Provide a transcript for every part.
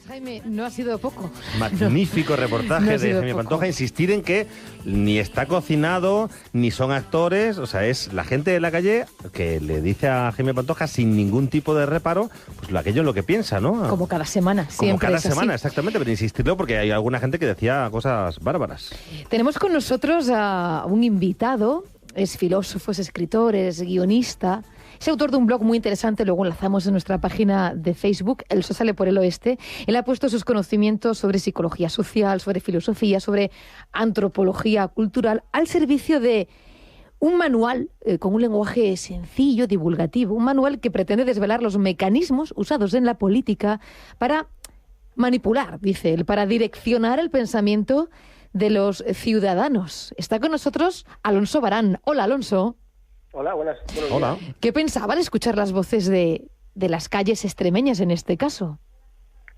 Jaime, no ha sido poco. Magnífico reportaje de Jaime Pantoja. Insistir en que ni está cocinado, ni son actores. O sea, es la gente de la calle que le dice a Jaime Pantoja sin ningún tipo de reparo, pues aquello es lo que piensa, ¿no? Como cada semana, siempre. Como cada es así. semana, exactamente. Pero insistirlo porque hay alguna gente que decía cosas bárbaras. Tenemos con nosotros a un invitado. Es filósofo, es escritor, es guionista. Es autor de un blog muy interesante, luego enlazamos en nuestra página de Facebook, El Sol sale por el oeste. Él ha puesto sus conocimientos sobre psicología social, sobre filosofía, sobre antropología cultural, al servicio de un manual con un lenguaje sencillo, divulgativo, un manual que pretende desvelar los mecanismos usados en la política para manipular, dice él, para direccionar el pensamiento de los ciudadanos. Está con nosotros Alonso Barán. Hola, Alonso. Hola, buenos Hola. días. ¿Qué pensaba al escuchar las voces de las calles extremeñas en este caso?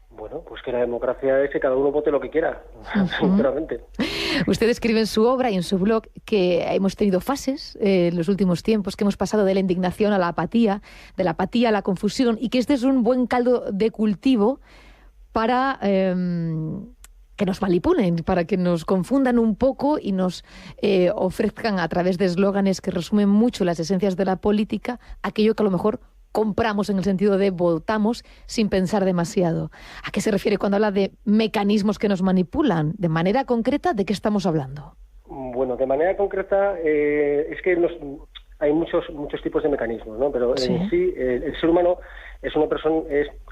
Bueno, pues que la democracia es que cada uno vote lo que quiera, sinceramente. Usted escribe en su obra y en su blog que hemos tenido fases en los últimos tiempos, que hemos pasado de la indignación a la apatía, de la apatía a la confusión, y que este es un buen caldo de cultivo para que nos manipulen, para que nos confundan un poco y nos ofrezcan a través de eslóganes que resumen mucho las esencias de la política, aquello que a lo mejor compramos en el sentido de votamos sin pensar demasiado. ¿A qué se refiere cuando habla de mecanismos que nos manipulan? De manera concreta, ¿de qué estamos hablando? Bueno, de manera concreta, es que hay muchos tipos de mecanismos, ¿no? Pero Sí. en sí, el ser humano es una persona,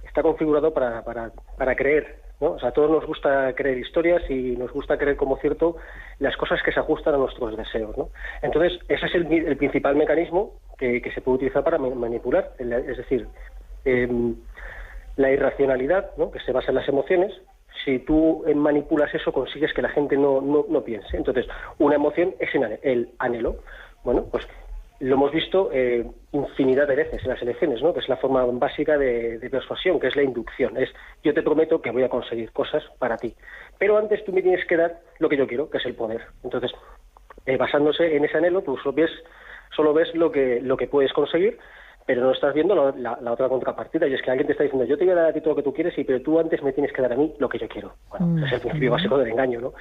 está configurado para creer, ¿no? O sea, a todos nos gusta creer historias y nos gusta creer como cierto las cosas que se ajustan a nuestros deseos, ¿no? Entonces, ese es el principal mecanismo que se puede utilizar para manipular, es decir, la irracionalidad, ¿no? Que se basa en las emociones. Si tú manipulas eso, consigues que la gente no piense. Entonces, una emoción es el anhelo. Bueno, pues lo hemos visto infinidad de veces en las elecciones, ¿no? Que es la forma básica de persuasión, que es la inducción. Es yo te prometo que voy a conseguir cosas para ti, pero antes tú me tienes que dar lo que yo quiero, que es el poder. Entonces, basándose en ese anhelo, tú solo ves lo que puedes conseguir, pero no estás viendo la otra contrapartida, y es que alguien te está diciendo yo te voy a dar a ti todo lo que tú quieres, pero tú antes me tienes que dar a mí lo que yo quiero. Bueno, ese es el principio básico del engaño, ¿no?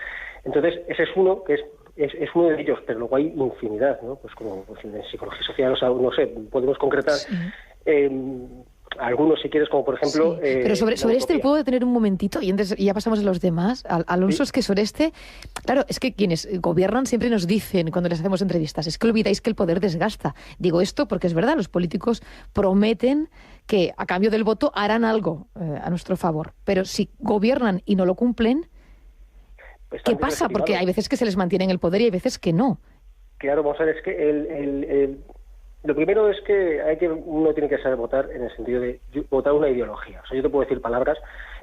Entonces, ese es uno que es uno de ellos, pero luego hay infinidad, ¿no? Pues como en psicología social, o sea, no sé, podemos concretar algunos si quieres, como por ejemplo... Sí. Pero sobre este puedo detener un momentito y ya pasamos a los demás. Alonso, ¿sí? Es que sobre este... Claro, es que quienes gobiernan siempre nos dicen cuando les hacemos entrevistas, es que olvidáis que el poder desgasta. Digo esto porque es verdad, los políticos prometen que a cambio del voto harán algo a nuestro favor, pero si gobiernan y no lo cumplen, ¿qué pasa? Porque hay veces que se les mantiene en el poder y hay veces que no. Claro, vamos a ver, es que lo primero es que uno tiene que saber votar en el sentido de votar una ideología. O sea, yo te puedo decir palabras,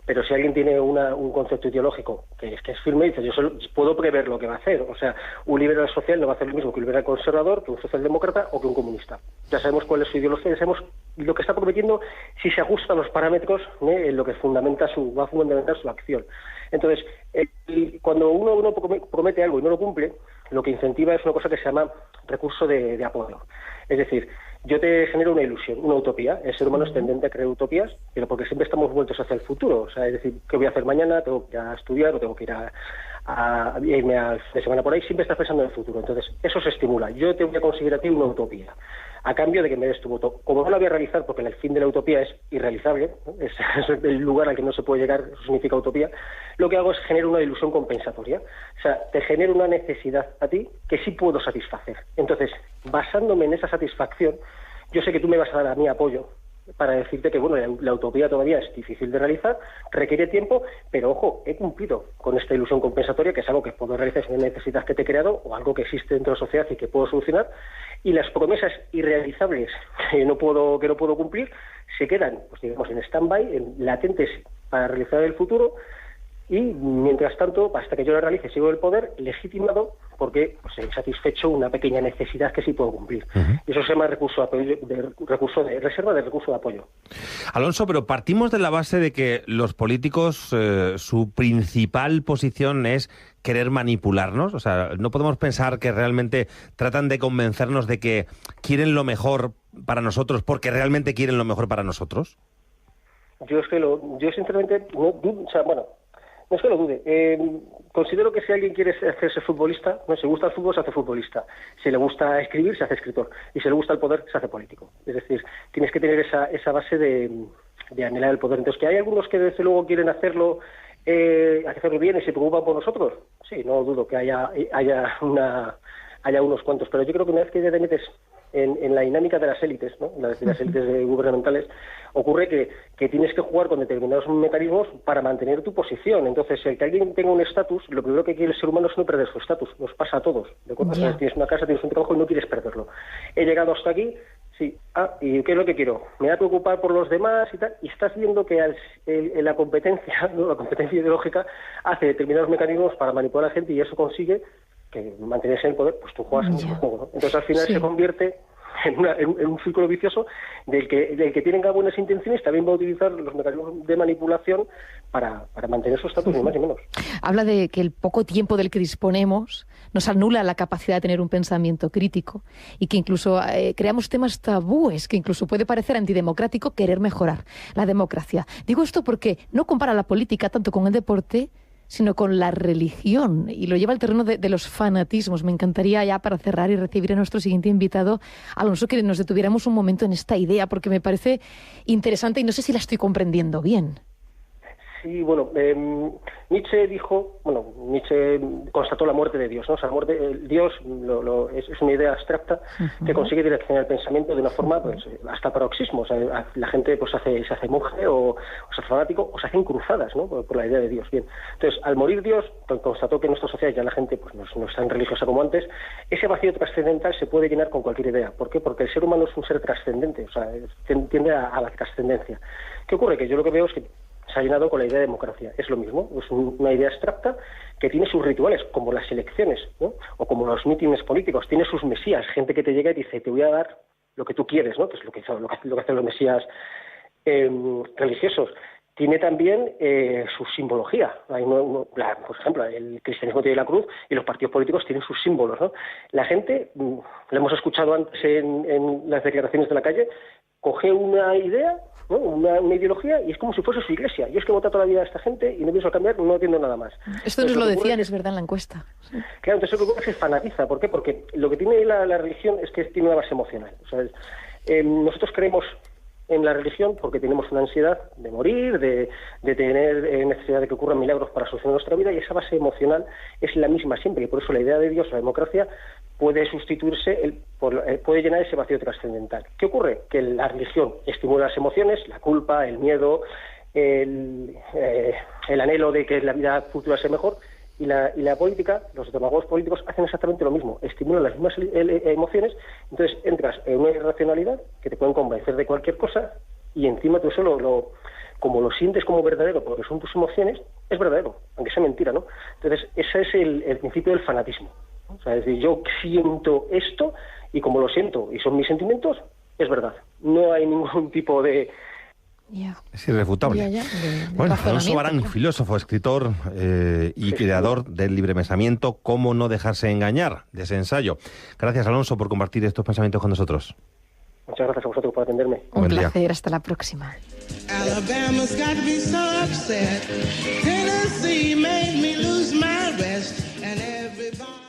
pero si alguien tiene un concepto ideológico que es firme, dice, yo solo puedo prever lo que va a hacer. O sea, un liberal social no va a hacer lo mismo que un liberal conservador, que un socialdemócrata o que un comunista. Ya sabemos cuál es su ideología, ya sabemos lo que está prometiendo, si se ajusta a los parámetros en lo que va a fundamentar su acción. Entonces, cuando uno promete algo y no lo cumple, lo que incentiva es una cosa que se llama recurso de apoyo. Es decir, yo te genero una ilusión, una utopía. El ser humano es tendente a crear utopías, pero porque siempre estamos vueltos hacia el futuro. O sea, es decir, ¿qué voy a hacer mañana? ¿Tengo que ir a estudiar o tengo que ir a irme de semana por ahí? Siempre estás pensando en el futuro. Entonces, eso se estimula. Yo te voy a conseguir a ti una utopía, a cambio de que me des tu voto. Como no la voy a realizar, porque el fin de la utopía es irrealizable, ¿no? Es el lugar al que no se puede llegar, eso significa utopía, lo que hago es generar una ilusión compensatoria. O sea, te genero una necesidad a ti que sí puedo satisfacer. Entonces, basándome en esa satisfacción, yo sé que tú me vas a dar a mí apoyo para decirte que, bueno, la utopía todavía es difícil de realizar, requiere tiempo, pero ojo, he cumplido con esta ilusión compensatoria, que es algo que puedo realizar sin necesidad que te he creado, o algo que existe dentro de la sociedad y que puedo solucionar, y las promesas irrealizables que no puedo cumplir, se quedan, pues digamos, en stand-by, latentes para realizar el futuro, y mientras tanto, hasta que yo lo realice, sigo el poder legitimado porque pues, he satisfecho una pequeña necesidad que sí puedo cumplir. Y eso se llama recurso de reserva de recurso de apoyo. Alonso, pero partimos de la base de que los políticos, su principal posición es querer manipularnos. O sea, no podemos pensar que realmente tratan de convencernos de que quieren lo mejor para nosotros porque realmente quieren lo mejor para nosotros. Yo sinceramente, no es que lo dude. Considero que si alguien quiere hacerse futbolista, no, si le gusta el fútbol, se hace futbolista. Si le gusta escribir, se hace escritor. Y si le gusta el poder, se hace político. Es decir, tienes que tener esa base de anhelar el poder. Entonces, que hay algunos que desde luego quieren hacerlo bien y se preocupan por nosotros. Sí, no dudo que haya unos cuantos. Pero yo creo que una vez que ya te metes en la dinámica de las élites, ¿no? Las élites gubernamentales, ocurre que tienes que jugar con determinados mecanismos para mantener tu posición. Entonces, el que alguien tenga un estatus, lo primero que quiere el ser humano es no perder su estatus. Nos pasa a todos, ¿de acuerdo? Yeah. O sea, tienes una casa, tienes un trabajo y no quieres perderlo. He llegado hasta aquí, sí. ¿Y qué es lo que quiero? Me voy a preocupar por los demás y tal. Y estás viendo que la competencia, ¿no? La competencia ideológica hace determinados mecanismos para manipular a la gente y eso consigue que mantenerse en el poder, pues tú juegas en el juego, ¿no? Entonces al final se convierte en un círculo vicioso del que tienen buenas intenciones también va a utilizar los mecanismos de manipulación para mantener su estatus, ni más ni menos. Habla de que el poco tiempo del que disponemos nos anula la capacidad de tener un pensamiento crítico y que incluso creamos temas tabúes, que incluso puede parecer antidemocrático querer mejorar la democracia. Digo esto porque no compara la política tanto con el deporte, sino con la religión, y lo lleva al terreno de los fanatismos. Me encantaría ya para cerrar y recibir a nuestro siguiente invitado, Alonso, que nos detuviéramos un momento en esta idea, porque me parece interesante y no sé si la estoy comprendiendo bien. Sí, bueno, Nietzsche constató la muerte de Dios, ¿no? O sea, Dios es una idea abstracta que consigue direccionar el pensamiento de una forma, pues, hasta paroxismo. O sea, la gente pues se hace monje o se hace fanático o se hacen cruzadas, ¿no? Por la idea de Dios. Bien, entonces, al morir Dios, constató que en nuestra sociedad ya la gente pues no es tan religiosa como antes. Ese vacío trascendental se puede llenar con cualquier idea. ¿Por qué? Porque el ser humano es un ser trascendente, o sea, tiende a la trascendencia. ¿Qué ocurre? Que yo lo que veo es que se ha llenado con la idea de democracia. Es lo mismo, es una idea abstracta que tiene sus rituales, como las elecciones, ¿no? O como los mítines políticos. Tiene sus mesías, gente que te llega y te dice, te voy a dar lo que tú quieres, ¿no? Que es lo que hacen los mesías religiosos. Tiene también su simbología. Por ejemplo, el cristianismo tiene la cruz y los partidos políticos tienen sus símbolos, ¿no? La gente, lo hemos escuchado antes en las declaraciones de la calle, coge una idea, ¿no? Una ideología y es como si fuese su iglesia. Yo es que he votado toda la vida a esta gente y no pienso cambiar, no entiendo nada más. Esto nos lo decían, es verdad, en la encuesta. Sí. Claro, entonces lo que ocurre es que se fanatiza. ¿Por qué? Porque lo que tiene la religión es que tiene una base emocional. O sea, nosotros creemos en la religión porque tenemos una ansiedad de morir, de tener necesidad de que ocurran milagros para solucionar nuestra vida, y esa base emocional es la misma siempre, y por eso la idea de Dios, la democracia, puede sustituirse, puede llenar ese vacío trascendental. ¿Qué ocurre? Que la religión estimula las emociones, la culpa, el miedo, el anhelo de que la vida futura sea mejor, y la política, los demagogos políticos hacen exactamente lo mismo, estimulan las mismas emociones, entonces entras en una irracionalidad que te pueden convencer de cualquier cosa, y encima tú solo como lo sientes como verdadero, porque son tus emociones, es verdadero, aunque sea mentira, ¿no? Entonces ese es el principio del fanatismo. O sea, es decir, yo siento esto y como lo siento y son mis sentimientos, es verdad. No hay ningún tipo de... Es irrefutable. Bueno, Alonso Barán, filósofo, escritor y creador del libre pensamiento, ¿Cómo no dejarse engañar?, de ese ensayo. Gracias, Alonso, por compartir estos pensamientos con nosotros. Muchas gracias a vosotros por atenderme. Un placer, hasta la próxima. Alabama's got me so upset. Tennessee made me lose my rest and everybody